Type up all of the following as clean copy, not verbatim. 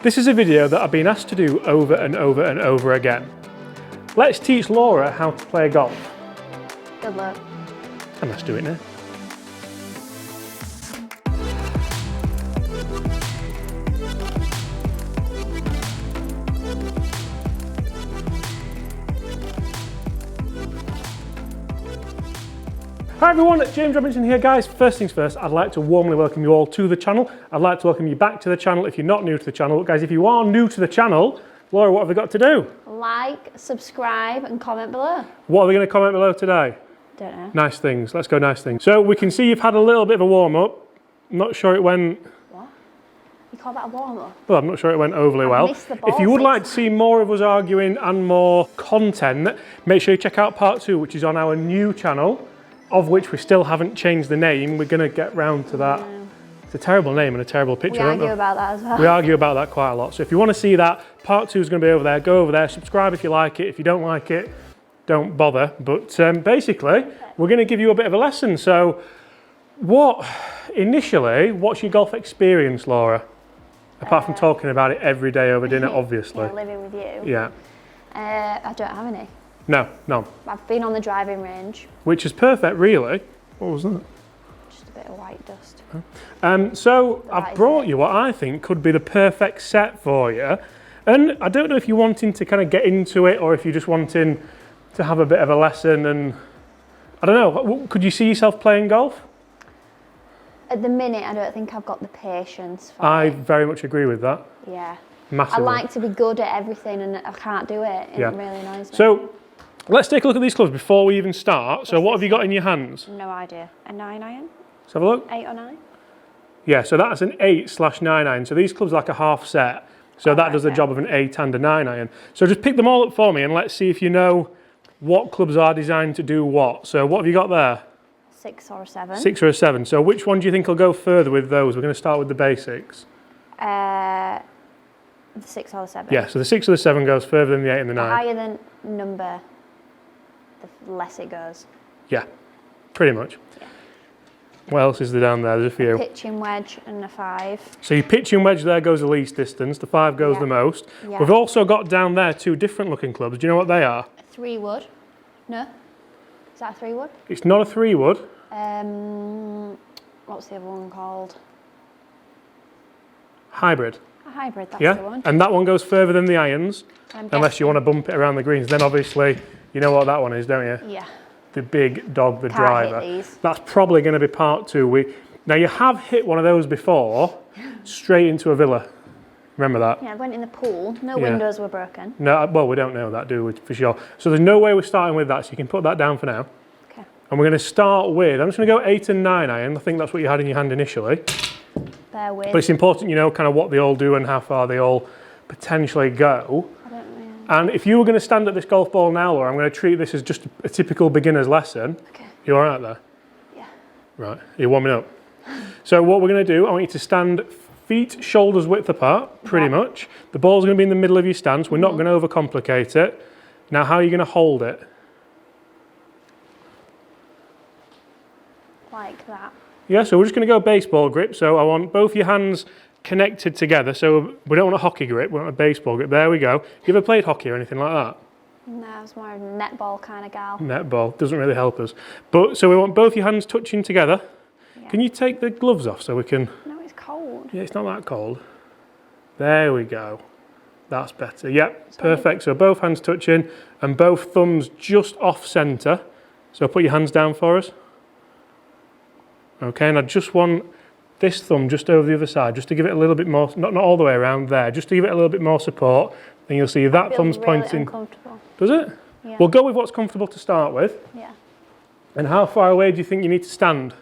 This is a video that I've been asked to do over and over and over again. Let's teach Laura how to play golf. Good luck. And let's do it now. Hi everyone, James Robinson here guys. First things first, I'd like to warmly welcome you all to the channel. I'd like to welcome you back to the channel if you're not new to the channel. Guys, if you are new to the channel, Laura, what have we got to do? Like, subscribe and comment below. What are we going to comment below today? Don't know. Nice things, let's go nice things. So we can see you've had a little bit of a warm up. Not sure it went... What? You call that a warm up? Well, I'm not sure it went overly well. Missed the ball If you would 6 like to see more of us arguing and more content, make sure you check out part 2, which is on our new channel, of which we still haven't changed the name. We're going to get round to that. It's a terrible name and a terrible picture. We argue about that as well. We argue about that quite a lot. So if you want to see that, part 2 is going to be over there. Go over there, subscribe if you like it. If you don't like it, don't bother. But basically, we're going to give you a bit of a lesson. So initially, what's your golf experience, Laura? Apart from talking about it every day over dinner, obviously. Yeah, living with you. Yeah. I don't have any. No, none. I've been on the driving range. Which is perfect, really. What was that? Just a bit of white dust. So I've is brought it. you what I think could be the perfect set for you. And I don't know if you're wanting to kind of get into it or if you're just wanting to have a bit of a lesson and... I don't know, could you see yourself playing golf? At the minute, I don't think I've got the patience for I it. very much agree with that. Yeah. Massively. I like to be good at everything and I can't do it. It Yeah. really annoys me. So let's take a look at these clubs before we even start. So what have you got in your hands? No idea. A 9 iron? Let's have a look. 8 or 9? Yeah, so that's an 8/9 iron. So these clubs are like a half set. So that does the job of an 8 and a 9 iron. So just pick them all up for me and let's see if you know what clubs are designed to do what. So what have you got there? 6 or a 7. 6 or a 7. So which one do you think will go further with those? We're going to start with the basics. The 6 or the 7. Yeah, so the 6 or the 7 goes further than the 8 and the The 9. higher the number, the less it goes. Yeah, pretty much. Yeah. What else is there down there? There's a few. Pitching wedge and a 5. So your pitching wedge there goes the least distance, the 5 goes Yeah. the most. Yeah. We've also got down there 2 different looking clubs. Do you know what they are? A 3 wood. No? Is that a 3 wood? It's not a 3 wood. What's the other one called? Hybrid. A hybrid, that's Yeah, the one. and that one goes further than the irons, I'm unless you want to bump it around the greens. Then obviously, you know what that one is, don't you? Yeah. The big dog, the Can't driver. hit these. That's probably going to be part 2. Now you have hit one of those before, straight into a villa. Remember that? Yeah, I went in the pool. No Yeah. windows were broken. No, well, we don't know that, do we, for sure. So there's no way we're starting with that, so you can put that down for now. Okay. And we're going to start with, I'm just going to go 8 and 9 iron. I think that's what you had in your hand initially. Bear with. But it's important you know kind of what they all do and how far they all potentially go. I don't know. And if you were going to stand at this golf ball now, Laura, I'm going to treat this as just a typical beginner's lesson. Okay. You all right there? Yeah. Right, you're warming up. So what we're going to do, I want you to stand feet, shoulders width apart, pretty much. The ball's going to be in the middle of your stance. We're not going to overcomplicate it. Now, how are you going to hold it? Like that. Yeah, so we're just going to go baseball grip. So I want both your hands connected together. So we don't want a hockey grip, we want a baseball grip. There we go. You ever played hockey or anything like that? No, I was more a netball kind of gal. Netball doesn't really help us. But so we want both your hands touching together. Yeah. Can you take the gloves off so we can... No, it's cold. Yeah, it's not that cold. There we go. That's better. Yep, perfect. So both hands touching and both thumbs just off centre. So put your hands down for us. Okay, and I just want this thumb just over the other side, just to give it a little bit more, not all the way around there, just to give it a little bit more support. And you'll see that thumb's really pointing. uncomfortable. Does it? Yeah. We'll go with what's comfortable to start with. Yeah. And how far away do you think you need to stand?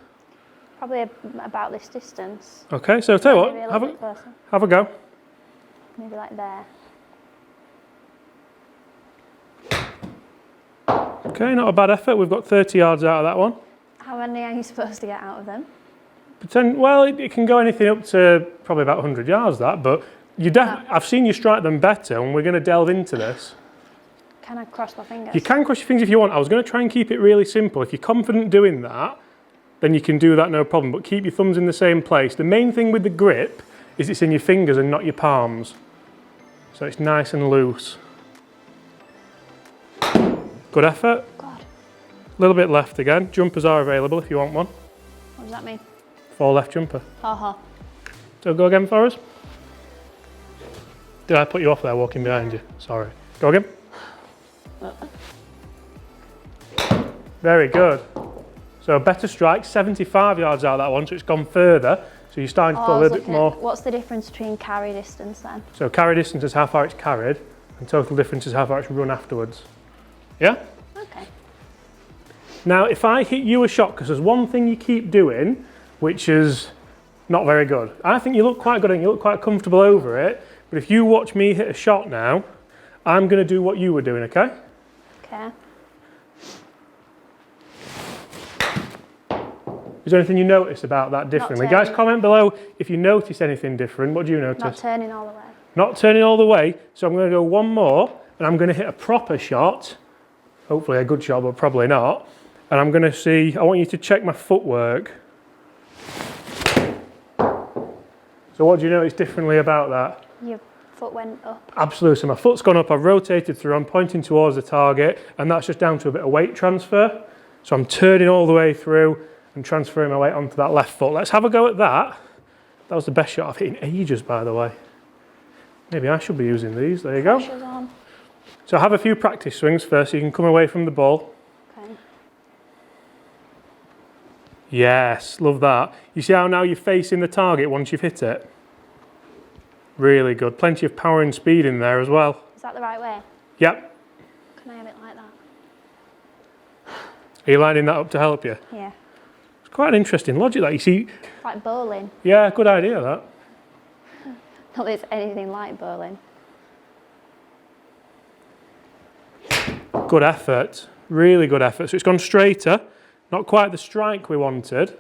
Probably about this distance. Okay, so tell you what, Maybe a have little a, bit closer. have a go. Maybe like there. Okay, not a bad effort. We've got 30 yards out of that one. How many are you supposed to get out of them? Well, it can go anything up to probably about 100 yards, that, but I've seen you strike them better, and we're going to delve into this. Can I cross my fingers? You can cross your fingers if you want. I was going to try and keep it really simple. If you're confident doing that, then you can do that no problem, but keep your thumbs in the same place. The main thing with the grip is it's in your fingers and not your palms. So it's nice and loose. Good effort. God, A little bit left again. Jumpers are available if you want one. what does that mean? 4 left jumper. Ha ha. So go again for us. Did I put you off there walking behind you? Sorry. Go again. Very good. So a better strike, 75 yards out of that one, so it's gone further. So you're starting to Oh, put I a was little bit looking more. at, what's the difference between carry distance then? So carry distance is how far it's carried, and total difference is how far it's run afterwards. Yeah? Okay. Now, if I hit you a shot, because there's one thing you keep doing, which is not very good. I think you look quite good and you look quite comfortable over it, but if you watch me hit a shot now, I'm going to do what you were doing, okay? Okay. Is there anything you notice about that differently? Guys, turning. comment below if you notice anything different. What do you notice? Not turning all the way. Not turning all the way, so I'm going to go one more, and I'm going to hit a proper shot. Hopefully a good shot, but probably not. And I'm going to see, I want you to check my footwork. So what do you notice differently about that? Your foot went up. Absolutely, so my foot's gone up, I've rotated through, I'm pointing towards the target, and that's just down to a bit of weight transfer. So I'm turning all the way through and transferring my weight onto that left foot. Let's have a go at that. That was the best shot I've hit in ages, by the way. Maybe I should be using these, there you go. Pressure's on. So have a few practice swings first so you can come away from the ball. Okay. Yes, love that. You see how now you're facing the target once you've hit it? Really good. Plenty of power and speed in there as well. Is that the right way? Yep. Can I have it like that? Are you lining that up to help you? Yeah. It's quite an interesting logic that you see. Like bowling. Yeah, good idea that. Not that it's anything like bowling. Good effort. Really good effort. So it's gone straighter. Not quite the strike we wanted.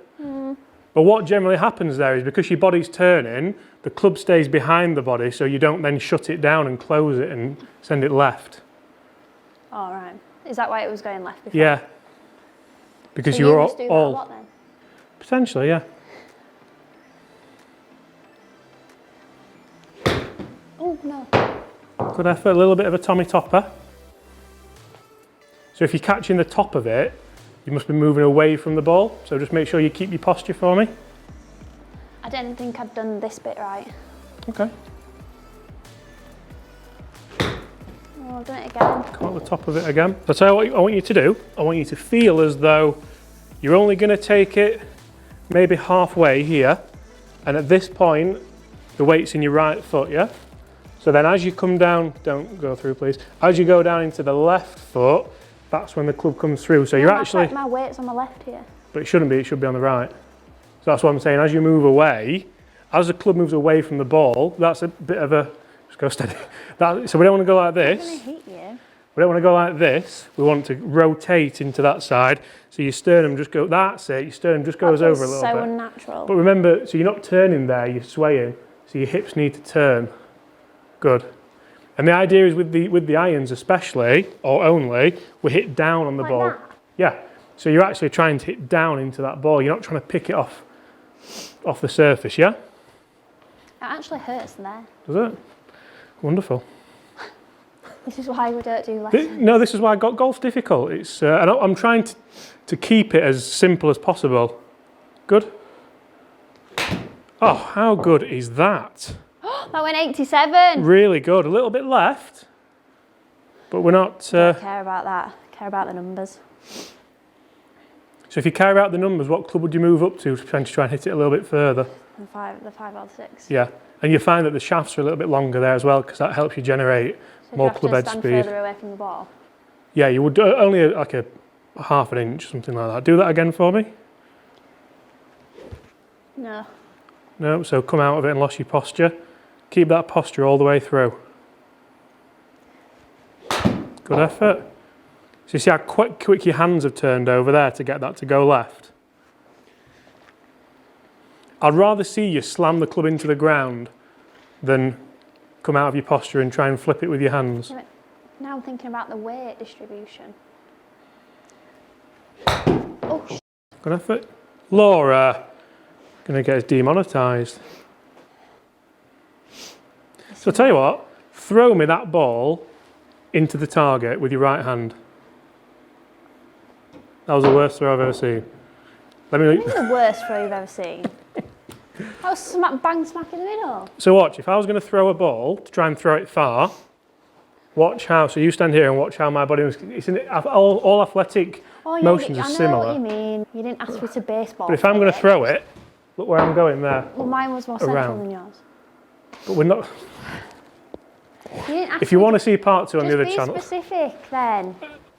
But what generally happens there is because your body's turning, the club stays behind the body so you don't then shut it down and close it and send it left. Oh, right. Is that why it was going left before? Yeah. Because So you were must do that a all... lot then? Potentially, yeah. Oh, no. Good effort. A little bit of a Tommy Topper. So if you're catching the top of it, you must be moving away from the ball. So just make sure you keep your posture for me. I didn't think I'd done this bit right. Okay. Oh, I've done it again. Come at the top of it again. So I'll tell you what I want you to do. I want you to feel as though you're only going to take it maybe halfway here. And at this point, the weight's in your right foot, yeah? So then as you come down, don't go through please. As you go down into the left foot, that's when the club comes through. So you're actually, My weight's on my left here. but it shouldn't be, it should be on the right. So that's what I'm saying, as you move away, as the club moves away from the ball, that's a bit of a, just go steady. So we don't want to go like I'm going this. to hit you. We don't want to go like this. We want to rotate into that side. So your sternum just goes, that's it, your sternum just goes That over a feels little so bit. unnatural. But remember, so you're not turning there, you're swaying. So your hips need to turn. Good. And the idea is with the irons especially, or only, we hit down on the Like ball. that? Yeah. So you're actually trying to hit down into that ball. You're not trying to pick it off the surface, yeah? It actually hurts there. Does it? Wonderful. This is why we don't do lessons. No, this is why I got golf difficult. It's and I'm trying to keep it as simple as possible. Good. Oh, how good is that? That went 87. Really good. A little bit left, but we're not. Don't care about that. I care about the numbers. So if you carry out the numbers, what club would you move up to try and hit it a little bit further? The five or the six. Yeah, and you find that the shafts are a little bit longer there as well because that helps you generate So more do you club have head to stand speed. further away from the ball? Yeah, you would only like a half an inch, something like that. Do that again for me. No. No, so come out of it and lost your posture. Keep that posture all the way through. Good effort. So you see how quick your hands have turned over there to get that to go left? I'd rather see you slam the club into the ground than come out of your posture and try and flip it with your hands. Now I'm thinking about the weight distribution. Oh, Good effort. Laura, gonna get us demonetised. So I'll tell you what, throw me that ball into the target with your right hand. That was the worst throw I've ever seen. Let me. This is the worst throw you've ever seen. That was bang smack in the middle. So watch, if I was going to throw a ball to try and throw it far, watch how. So you stand here and watch how my body was. All athletic motions are I know similar. what you mean. You didn't ask me to baseball. But if I'm going to throw it, look where I'm going there. Well, mine was more central Around. than yours. But we're not. You didn't ask If you me want to see part 2 on the other just channel, be specific then.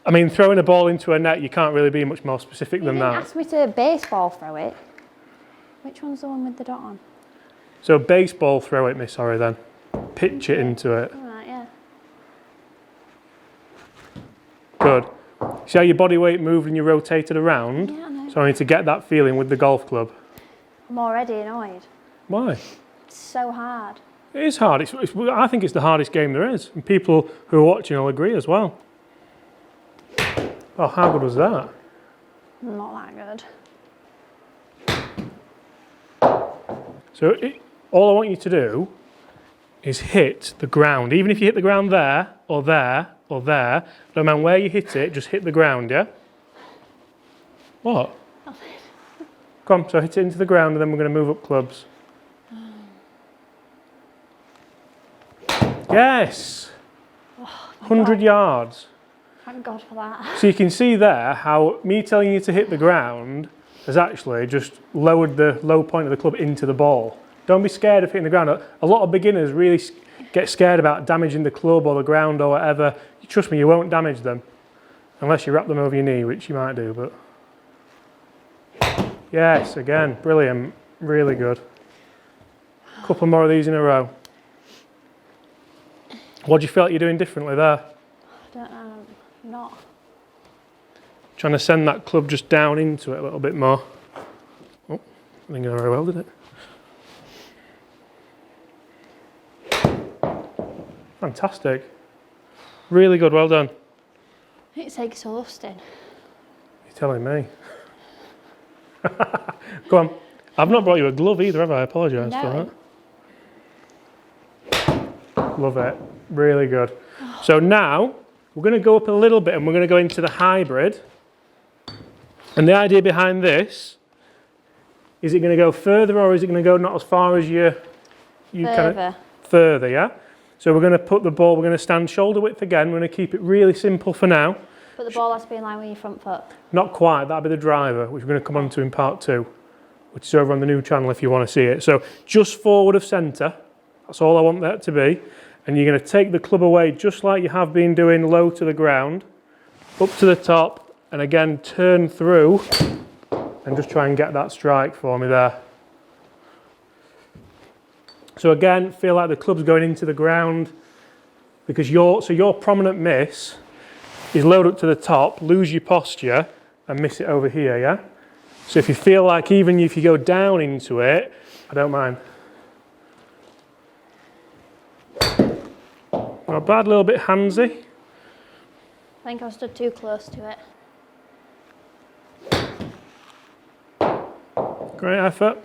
I mean, throwing a ball into a net, you can't really be much more specific You than didn't that. ask me to baseball throw it. Which one's the one with the dot on? So baseball throw it, sorry then. Pitch it into it. Alright, yeah. Good. See how your body weight moved and you rotated around? Yeah, I know. So I need to get that feeling with the golf club. I'm already annoyed. Why? It's so hard. It is hard. I think it's the hardest game there is. And people who are watching will agree as well. Oh, how good was that? Not that good. So all I want you to do is hit the ground. Even if you hit the ground there, or there, or there, no matter where you hit it, just hit the ground, yeah? What? Nothing. Come on, so hit it into the ground and then we're going to move up clubs. Yes! 100 yards. Thank God for that. So you can see there how me telling you to hit the ground has actually just lowered the low point of the club into the ball. Don't be scared of hitting the ground. A lot of beginners really get scared about damaging the club or the ground or whatever. Trust me, you won't damage them. Unless you wrap them over your knee, which you might do, but... Yes, again, brilliant. Really good. A couple more of these in a row. What do you feel like you're doing differently there? I don't know. Not. Trying to send that club just down into it a little bit more. Oh, I think it very well, did it? Fantastic. Really good, well done. It's exhausting. You're telling me. Go on. I've not brought you a glove either, have I? I apologise for that. Love it. Really good. So now, we're going to go up a little bit and we're going to go into the hybrid. And the idea behind this, is it going to go further or is it going to go not as far as you kind of further, yeah? So we're going to put the ball, we're going to stand shoulder width again. We're going to keep it really simple for now. But the ball has to be in line with your front foot. Not quite, that'll be the driver, which we're going to come on to in part 2, which is over on the new channel if you want to see it. So just forward of centre, that's all I want that to be. And you're going to take the club away just like you have been doing, low to the ground, up to the top, and again turn through and just try and get that strike for me there. So again, feel like the club's going into the ground because your prominent miss is load up to the top, lose your posture and miss it over here, yeah? So if you feel like even if you go down into it, I don't mind. Not bad, a little bit handsy. I think I stood too close to it. Great effort.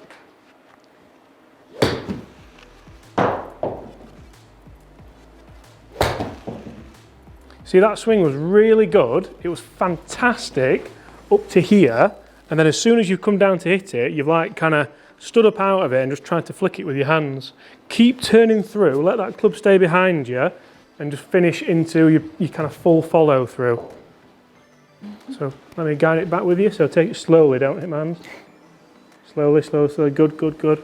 See, that swing was really good. It was fantastic up to here. And then as soon as you come down to hit it, you've like kind of stood up out of it and just tried to flick it with your hands. Keep turning through, let that club stay behind you and just finish into your kind of full follow through. So let me guide it back with you. So take it slowly, don't hit my hands. Slowly, slowly, slowly, good, good, good.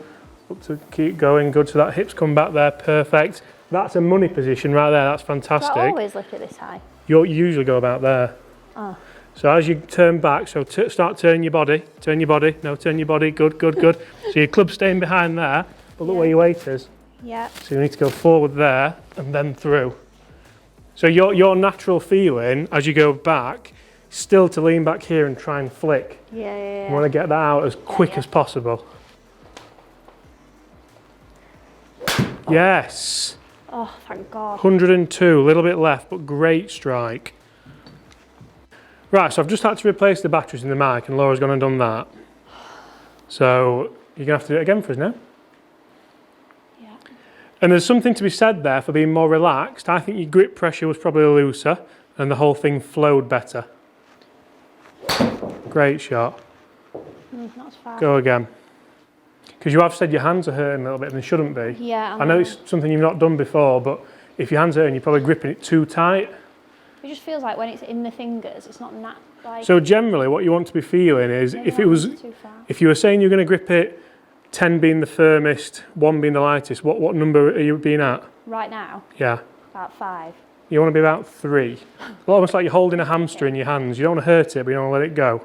Up to keep going, good. So that hip's come back there, perfect. That's a money position right there, that's fantastic. Do I always lift it this high? You usually go about there. Oh. So as you turn back, so start turning your body, turn your body, good, good, good. So your club's staying behind there, but look where your weight is. Yeah. So you need to go forward there and then through. So your natural feeling as you go back, still to lean back here and try and flick. Yeah. You want to get that out as quick as possible. Yes. Oh, thank God. 102, a little bit left, but great strike. Right, so I've just had to replace the batteries in the mic and Laura's gone and done that. So you're going to have to do it again for us now. Yeah. And there's something to be said there for being more relaxed. I think your grip pressure was probably looser and the whole thing flowed better. Great shot. Not as far. Go again. Because you have said your hands are hurting a little bit and they shouldn't be. Yeah, I know it's something you've not done before, but if your hands are hurting, you're probably gripping it too tight. It just feels like when it's in the fingers, it's not like. So generally what you want to be feeling is if it was, too far. if you were saying you're going to grip it, 10 being the firmest, 1 being the lightest, what number are you being at? Right now, Yeah. about 5. You want to be about 3. Almost like you're holding a hamster in your hands. You don't want to hurt it, but you don't want to let it go.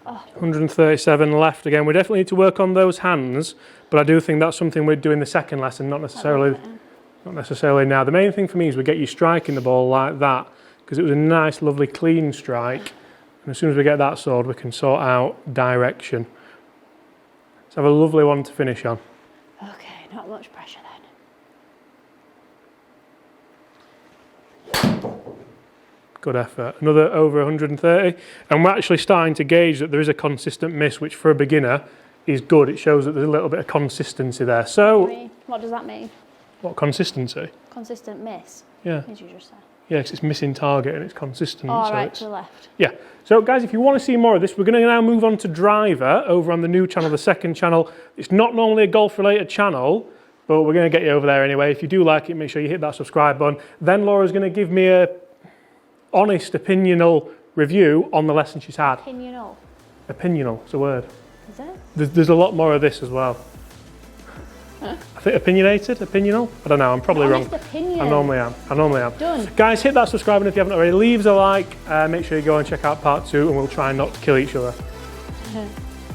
137 left again. We definitely need to work on those hands, but I do think that's something we'd do in the second lesson, not necessarily now. The main thing for me is we get you striking the ball like that, because it was a nice, lovely, clean strike. And as soon as we get that sorted, we can sort out direction. Let's have a lovely one to finish on. Okay, not much pressure then. Good effort. Another over 130. And we're actually starting to gauge that there is a consistent miss, which for a beginner is good. It shows that there's a little bit of consistency there. So, What does that mean? what consistency? Consistent miss, Yeah. as you just said. Yeah, because it's missing target and it's consistent. Oh, so right, it's, to the left. yeah. So guys, if you want to see more of this, we're going to now move on to driver over on the new channel, the second channel. It's not normally a golf related channel, but we're going to get you over there anyway. If you do like it, make sure you hit that subscribe button. Then Laura's going to give me a honest, opinional review on the lesson she's had. Opinional. Opinional, it's a word. Is it? There's a lot more of this as well. Huh? I think opinionated, opinional? I don't know, I'm probably wrong. Honest opinion. I normally am. Done. Guys, hit that subscribe button if you haven't already. Leave us a like. Make sure you go and check out part 2 and we'll try not to kill each other.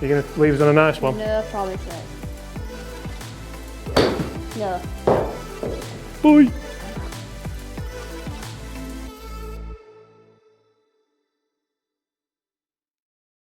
You're going to leave us on a nice one? No promises. No. Bye.